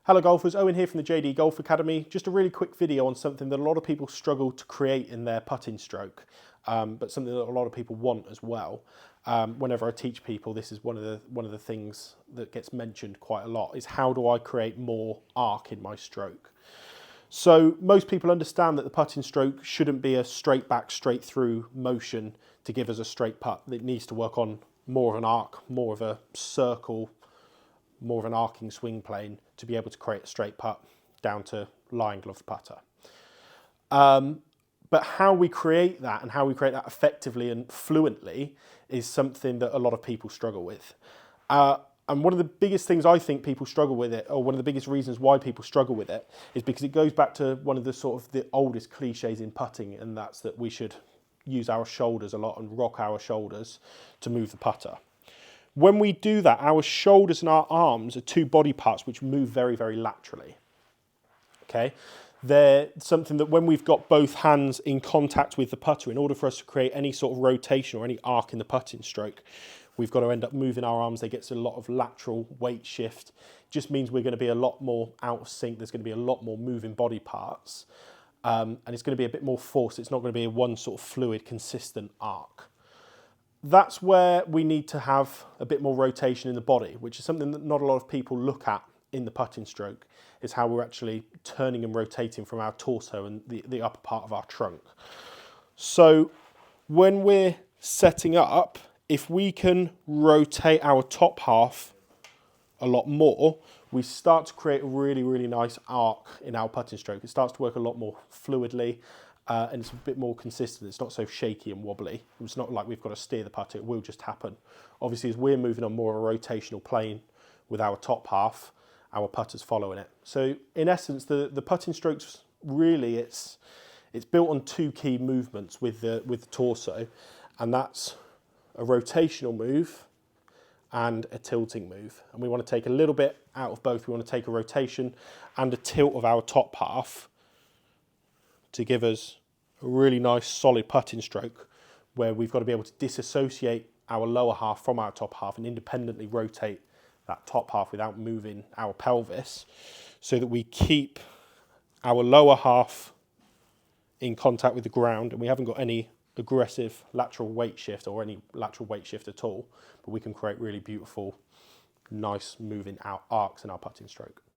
Hello golfers, Owen here from the JD Golf Academy. Just a really quick video on something that a lot of people struggle to create in their putting stroke, but something that a lot of people want as well. Whenever I teach people, this is one of the things that gets mentioned quite a lot, is how do I create more arc in my stroke? So most people understand that the putting stroke shouldn't be a straight back, straight through motion to give us a straight putt. It needs to work on more of an arc, more of a circle, more of an arcing swing plane to be able to create a straight putt down to lying gloved putter. But how we create that and how we create that effectively and fluently is something that a lot of people struggle with. And one of the biggest things I think people struggle with it, or one of the biggest reasons why people struggle with it, is because it goes back to one of the sort of the oldest cliches in putting, and that's that we should use our shoulders a lot and rock our shoulders to move the putter. When we do that, our shoulders and our arms are two body parts which move very, very laterally. Okay, they're something that when we've got both hands in contact with the putter, in order for us to create any sort of rotation or any arc in the putting stroke, we've got to end up moving our arms. They get a lot of lateral weight shift. Just means we're going to be a lot more out of sync. There's going to be a lot more moving body parts, and it's going to be a bit more force. It's not going to be a one sort of fluid, consistent arc. That's where we need to have a bit more rotation in the body, which is something that not a lot of people look at in the putting stroke, is how we're actually turning and rotating from our torso and the upper part of our trunk. So when we're setting up, if we can rotate our top half a lot more, we start to create a really, really nice arc in our putting stroke. It starts to work a lot more fluidly. And it's a bit more consistent. It's not so shaky and wobbly. It's not like we've got to steer the putter. It will just happen. Obviously, as we're moving on more of a rotational plane with our top half, our putter's following it. So in essence, the putting strokes, really, it's built on two key movements with the torso, and that's a rotational move and a tilting move. And we want to take a little bit out of both. We want to take a rotation and a tilt of our top half to give us a really nice solid putting stroke, where we've got to be able to disassociate our lower half from our top half and independently rotate that top half without moving our pelvis, so that we keep our lower half in contact with the ground and we haven't got any aggressive lateral weight shift or any lateral weight shift at all, but we can create really beautiful, nice moving out arcs in our putting stroke.